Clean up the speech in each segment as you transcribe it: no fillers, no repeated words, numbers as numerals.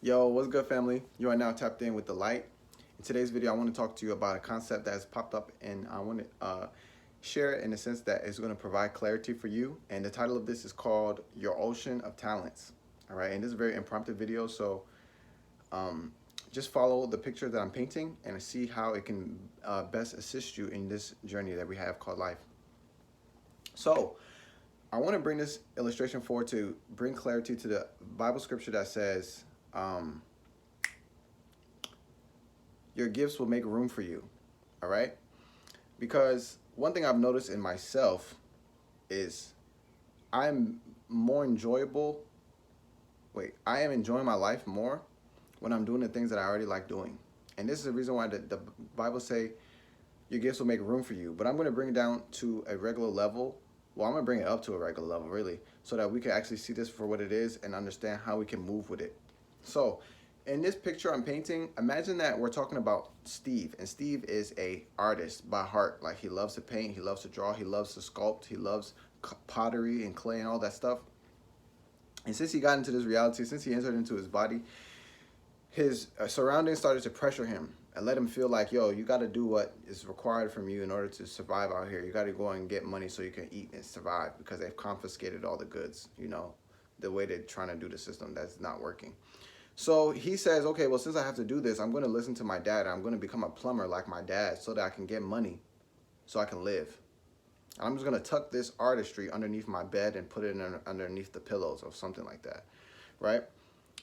Yo, what's good, family? You are now tapped in with the light. In today's video, I want to talk to you about a concept that has popped up, and I want to share it in a sense that is going to provide clarity for you. And the title of this is called Your Ocean of Talents. All right, and this is a very impromptu video, so um, just follow the picture that I'm painting and see how it can best assist you in this journey that we have called life. So, I want to bring this illustration forward to bring clarity to the Bible scripture that says, your gifts will make room for you. All right? Because one thing I've noticed in myself is I'm more enjoyable. I am enjoying my life more when I'm doing the things that I already like doing. And this is the reason why the Bible say your gifts will make room for you. But I'm going to bring it down to a regular level. Well, I'm going to bring it up to a regular level, really, so that we can actually see this for what it is and understand how we can move with it. So, in this picture I'm painting, imagine that we're talking about Steve, and Steve is a artist by heart. Like, he loves to paint, he loves to draw, he loves to sculpt, he loves pottery and clay and all that stuff. And since he got into this reality, since he entered into his body, his surroundings started to pressure him and let him feel like, yo, you got to do what is required from you in order to survive out here. You got to go and get money so you can eat and survive, because they've confiscated all the goods, the way they're trying to do the system that's not working. So he says, okay, well, since I have to do this, I'm going to listen to my dad. I'm going to become a plumber like my dad so that I can get money so I can live. And I'm just going to tuck this artistry underneath my bed and put it underneath the pillows or something like that, right?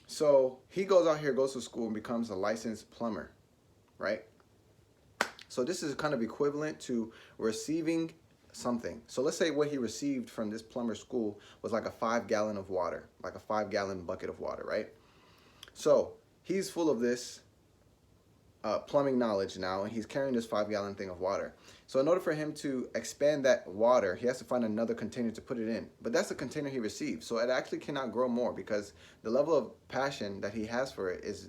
So he goes out here, goes to school, and becomes a licensed plumber, right? So this is kind of equivalent to receiving something. So let's say what he received from this plumber school was like a 5-gallon of water, like a 5-gallon bucket of water, right? So he's full of this plumbing knowledge now, and he's carrying this 5-gallon thing of water. So in order for him to expand that water, he has to find another container to put it in. But that's the container he received. So it actually cannot grow more, because the level of passion that he has for it is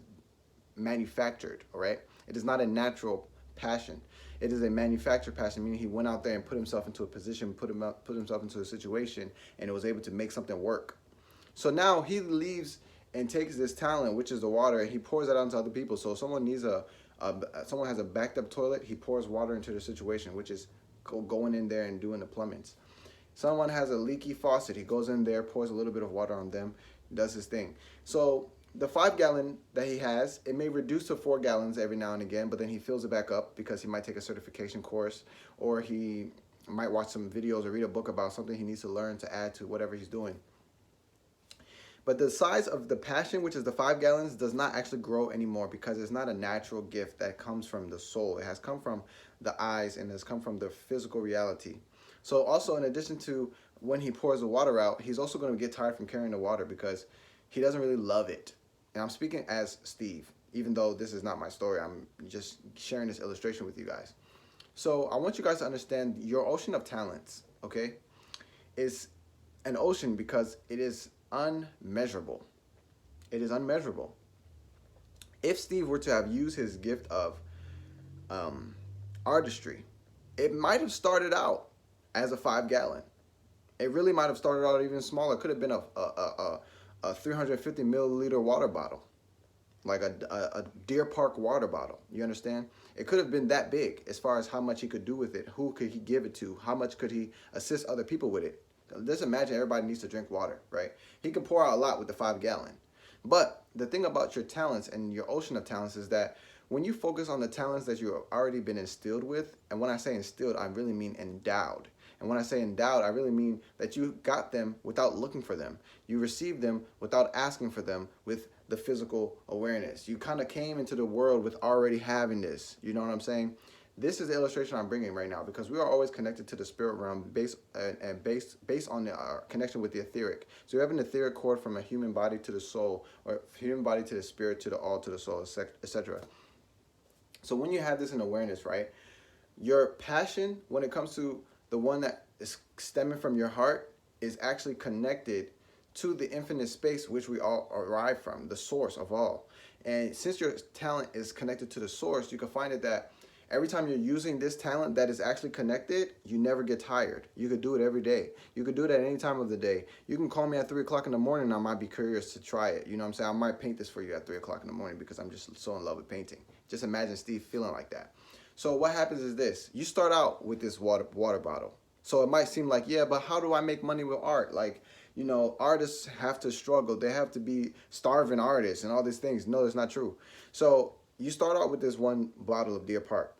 manufactured, all right? It is not a natural passion. It is a manufactured passion, meaning he went out there and put himself into a position, put himself into a situation, and it was able to make something work. So now he leaves and takes this talent, which is the water, and he pours it out to other people. So if someone needs someone has a backed up toilet, he pours water into the situation, which is going in there and doing the plumbings. Someone has a leaky faucet, he goes in there, pours a little bit of water on them, does his thing. So the 5-gallon that he has, it may reduce to 4 gallons every now and again, but then he fills it back up because he might take a certification course, or he might watch some videos or read a book about something he needs to learn to add to whatever he's doing. But the size of the passion, which is the 5 gallons, does not actually grow anymore, because it's not a natural gift that comes from the soul. It has come from the eyes and has come from the physical reality. So also, in addition to when he pours the water out, he's also going to get tired from carrying the water because he doesn't really love it. And I'm speaking as Steve, even though this is not my story. I'm just sharing this illustration with you guys. So I want you guys to understand your ocean of talents, okay, is an ocean because it is unmeasurable. It is unmeasurable. If Steve were to have used his gift of artistry, it might have started out as a 5-gallon. It really might have started out even smaller. It could have been a 350 milliliter water bottle, like a Deer Park water bottle. You understand? It could have been that big as far as how much he could do with it. Who could he give it to? How much could he assist other people with it? Just imagine everybody needs to drink water, right? He can pour out a lot with the 5-gallon. But the thing about your talents and your ocean of talents is that when you focus on the talents that you've already been instilled with, and when I say instilled, I really mean endowed. And when I say endowed, I really mean that you got them without looking for them. You received them without asking for them with the physical awareness. You kind of came into the world with already having this. You know what I'm saying? This is the illustration I'm bringing right now, because we are always connected to the spirit realm based on our connection with the etheric. So you have an etheric cord from a human body to the soul, or human body to the spirit, to the all, to the soul, etc. So when you have this in awareness, right, your passion, when it comes to the one that is stemming from your heart, is actually connected to the infinite space which we all arrive from, the source of all. And since your talent is connected to the source, you can find it that Every time you're using this talent that is actually connected, you never get tired. You could do it every day. You could do it at any time of the day. You can call me at 3 o'clock in the morning and I might be curious to try it. You know what I'm saying? I might paint this for you at 3 o'clock in the morning because I'm just so in love with painting. Just imagine Steve feeling like that. So what happens is this. You start out with this water bottle. So it might seem like, yeah, but how do I make money with art? Like, you know, artists have to struggle. They have to be starving artists and all these things. No, that's not true. So you start out with this one bottle of Deer Park.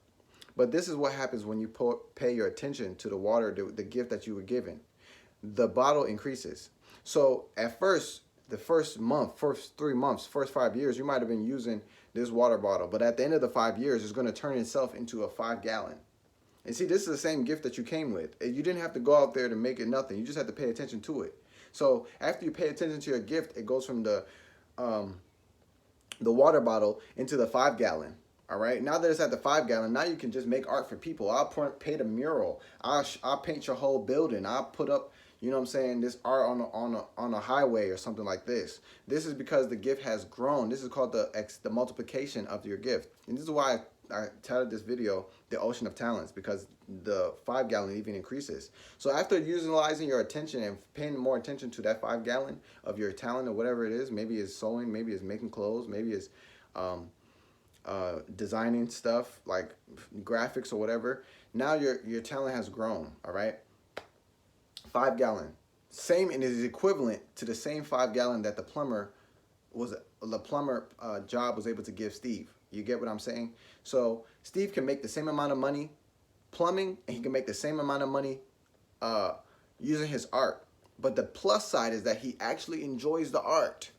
But this is what happens when you pay your attention to the water, the gift that you were given. The bottle increases. So at first, the first month, first 3 months, first 5 years, you might have been using this water bottle. But at the end of the 5 years, it's going to turn itself into a 5-gallon. And see, this is the same gift that you came with. You didn't have to go out there to make it nothing. You just had to pay attention to it. So after you pay attention to your gift, it goes from the water bottle into the 5-gallon. All right. Now that it's at the 5-gallon, now you can just make art for people. I'll paint a mural. I'll paint your whole building. I'll put up, you know what I'm saying, this art on a highway or something like this. This is because the gift has grown. This is called the multiplication of your gift. And this is why I titled this video The Ocean of Talents, because the 5-gallon even increases. So after utilizing your attention and paying more attention to that 5-gallon of your talent or whatever it is, maybe it's sewing, maybe it's making clothes, maybe it's designing stuff like graphics or whatever. Now your talent has grown. All right, 5-gallon, same, and it is equivalent to the same 5-gallon that the plumber job was able to give Steve. You get what I'm saying? So Steve can make the same amount of money plumbing, and he can make the same amount of money using his art. But the plus side is that he actually enjoys the art.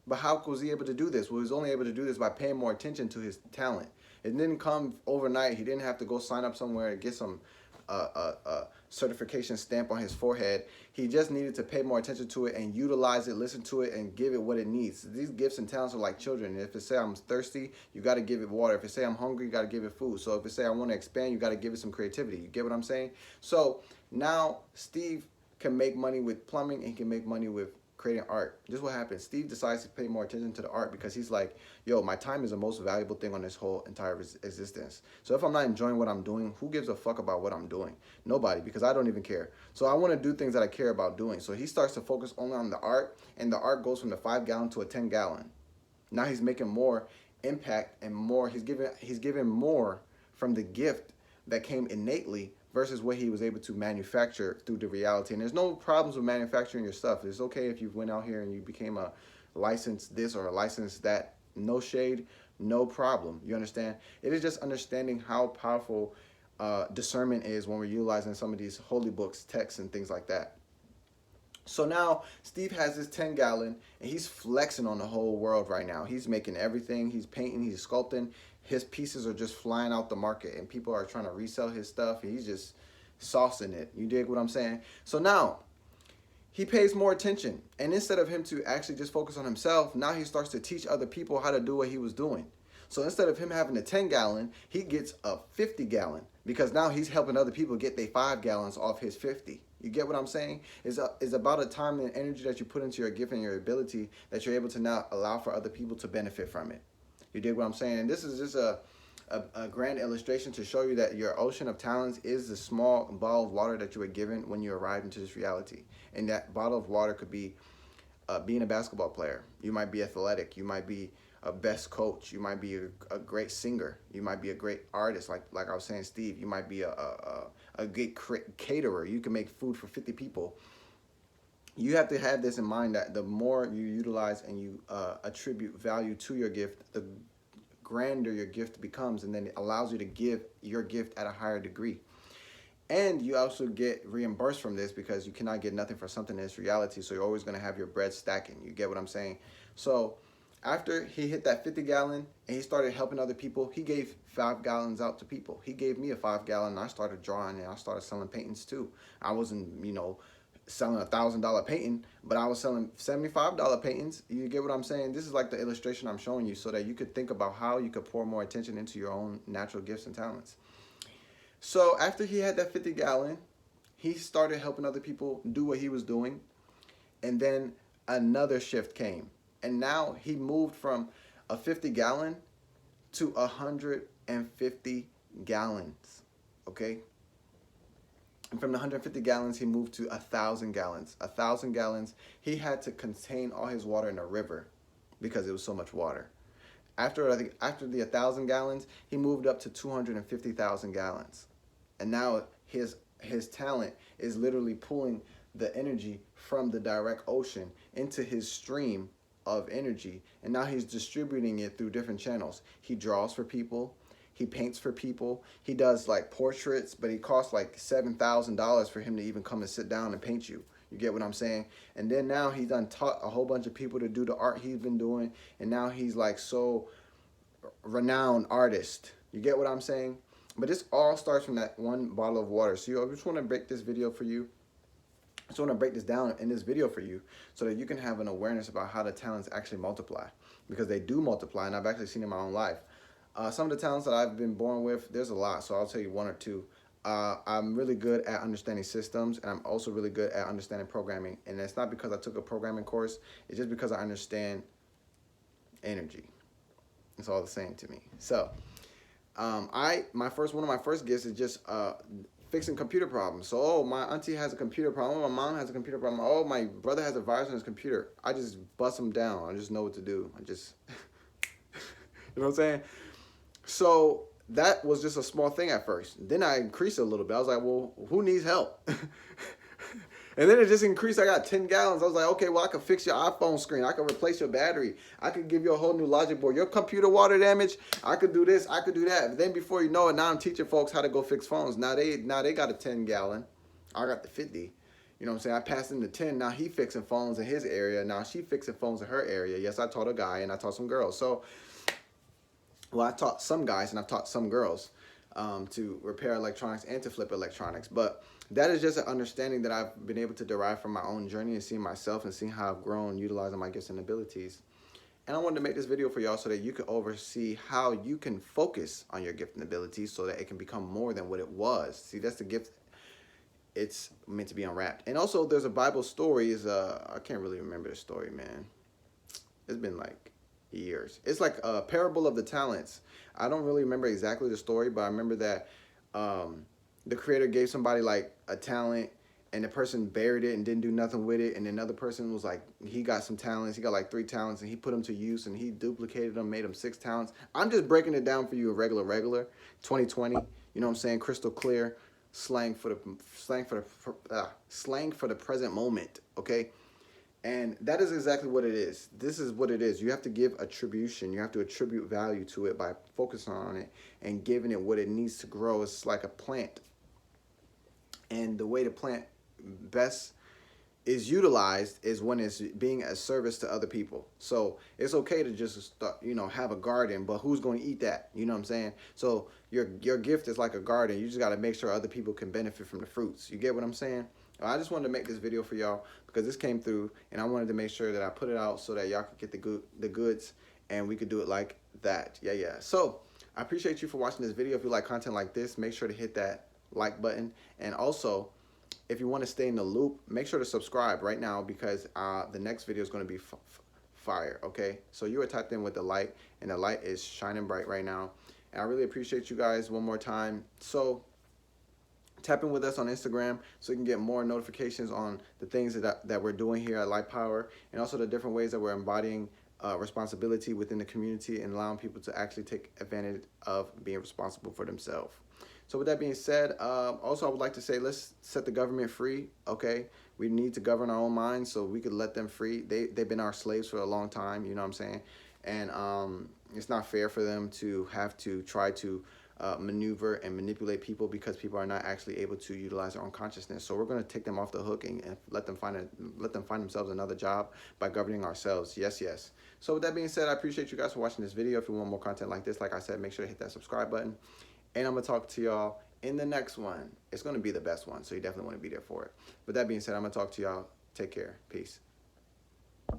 But how was he able to do this? Well, he was only able to do this by paying more attention to his talent. It didn't come overnight. He didn't have to go sign up somewhere and get some certification stamp on his forehead. He just needed to pay more attention to it and utilize it, listen to it, and give it what it needs. These gifts and talents are like children. If it say I'm thirsty, you got to give it water. If it say I'm hungry, you got to give it food. So if it say I want to expand, you got to give it some creativity. You get what I'm saying? So now Steve can make money with plumbing, and he can make money with creating art. This is what happens. Steve decides to pay more attention to the art because he's like, yo, my time is the most valuable thing on this whole entire existence. So if I'm not enjoying what I'm doing, who gives a fuck about what I'm doing? Nobody, because I don't even care. So I want to do things that I care about doing. So he starts to focus only on the art, and the art goes from the 5-gallon to a 10-gallon. Now he's making more impact and more. He's giving more from the gift that came innately versus what he was able to manufacture through the reality. And there's no problems with manufacturing your stuff. It's okay if you went out here and you became a licensed this or a licensed that. No shade, no problem. You understand? It is just understanding how powerful discernment is when we're utilizing some of these holy books, texts, and things like that. So now Steve has this 10-gallon, and he's flexing on the whole world right now. He's making everything. He's painting. He's sculpting. His pieces are just flying out the market, and people are trying to resell his stuff. He's just saucing it. You dig what I'm saying? So now he pays more attention, and instead of him to actually just focus on himself, now he starts to teach other people how to do what he was doing. So instead of him having a 10-gallon, he gets a 50-gallon, because now he's helping other people get their 5 gallons off his 50. You get what I'm saying? It's about a time and energy that you put into your gift and your ability that you're able to now allow for other people to benefit from it. You dig what I'm saying? And this is just a grand illustration to show you that your ocean of talents is the small bottle of water that you were given when you arrived into this reality. And that bottle of water could be being a basketball player. You might be athletic. You might be a best coach. You might be a great singer. You might be a great artist, like I was saying, Steve. You might be a great caterer. You can make food for 50 people. You have to have this in mind, that the more you utilize and you attribute value to your gift, the grander your gift becomes, and then it allows you to give your gift at a higher degree. And you also get reimbursed from this, because you cannot get nothing for something in this reality, so you're always going to have your bread stacking. You get what I'm saying? So after he hit that 50-gallon and he started helping other people, he gave 5 gallons out to people. He gave me a 5-gallon, and I started drawing, and I started selling paintings too. I wasn't, selling $1,000 painting, but I was selling $75 paintings. You get what I'm saying? This is like the illustration I'm showing you, so that you could think about how you could pour more attention into your own natural gifts and talents. So after he had that 50-gallon, he started helping other people do what he was doing, and then another shift came, and now he moved from a 50-gallon to 150 gallons, okay? And from the 150 gallons, he moved to 1,000 gallons. 1,000 gallons, he had to contain all his water in a river because it was so much water. After the 1,000 gallons, he moved up to 250,000 gallons. And now his talent is literally pulling the energy from the direct ocean into his stream of energy, and now he's distributing it through different channels. He draws for people, he paints for people, he does like portraits, but he costs like $7,000 for him to even come and sit down and paint you. You get what I'm saying? And then now he's done taught a whole bunch of people to do the art he's been doing, and now he's like so renowned artist. You get what I'm saying? But this all starts from that one bottle of water. So I just want to break this video for you. I just want to break this down in this video for you so that you can have an awareness about how the talents actually multiply, because they do multiply, and I've actually seen it in my own life. Some of the talents that I've been born with, there's a lot, so I'll tell you one or two. I'm really good at understanding systems, and I'm also really good at understanding programming. And it's not because I took a programming course, it's just because I understand energy. It's all the same to me. So one of my first gifts is just fixing computer problems. So, oh, my auntie has a computer problem. Oh, my mom has a computer problem. Oh, my brother has a virus on his computer. I just bust them down. I just know what to do. I just, you know what I'm saying? So that was just a small thing at first. Then I increased it a little bit. I was like, well, who needs help? And then it just increased. I got 10 gallons. I was like, okay, well, I could fix your iPhone screen. I could replace your battery. I could give you a whole new logic board. Your computer water damage, I could do this. I could do that. But then before you know it, now I'm teaching folks how to go fix phones. Now they got a 10 gallon. I got the 50. You know what I'm saying? I passed him the 10. Now he fixing phones in his area. Now she fixing phones in her area. Yes, I taught a guy and I taught some girls. So, well, I taught some guys and I've taught some girls to repair electronics and to flip electronics. But that is just an understanding that I've been able to derive from my own journey and seeing myself and seeing how I've grown utilizing my gifts and abilities. And I wanted to make this video for y'all so that you can oversee how you can focus on your gift and abilities so that it can become more than what it was. See, that's the gift. It's meant to be unwrapped. And also there's a Bible story. I can't really remember the story, man. It's been like years. It's like a parable of the talents. I don't really remember exactly the story, but I remember that the creator gave somebody like a talent and the person buried it and didn't do nothing with it. And another person was like, he got some talents. He got like 3 talents and he put them to use and he duplicated them, made them 6 talents. I'm just breaking it down for you in regular 2020. You know what I'm saying? Crystal clear slang for the present moment. Okay. And that is exactly what it is. This is what it is. You have to give attribution. You have to attribute value to it by focusing on it and giving it what it needs to grow. It's like a plant. And the way the plant best is utilized is when it's being a service to other people. So it's okay to just start, have a garden, but who's going to eat that? You know what I'm saying? So your gift is like a garden. You just got to make sure other people can benefit from the fruits. You get what I'm saying? I just wanted to make this video for y'all because this came through and I wanted to make sure that I put it out so that y'all could get the goods and we could do it like that. Yeah. So I appreciate you for watching this video. If you like content like this, make sure to hit that like button. And also, if you want to stay in the loop, make sure to subscribe right now because the next video is going to be fire. Okay. So you were tapped in with the light and the light is shining bright right now. And I really appreciate you guys one more time. So tap in with us on Instagram so you can get more notifications on the things that we're doing here at Light Power and also the different ways that we're embodying responsibility within the community and allowing people to actually take advantage of being responsible for themselves. So with that being said, also I would like to say let's set the government free, okay? We need to govern our own minds so we could let them free. They've been our slaves for a long time, you know what I'm saying? And it's not fair for them to have to try to maneuver and manipulate people because people are not actually able to utilize their own consciousness. So we're going to take them off the hook and let them find themselves another job by governing ourselves. Yes. So with that being said, I appreciate you guys for watching this video. If you want more content like this, like I said, make sure to hit that subscribe button. And I'm going to talk to y'all in the next one. It's going to be the best one, so you definitely want to be there for it. With that being said, I'm going to talk to y'all. Take care. Peace.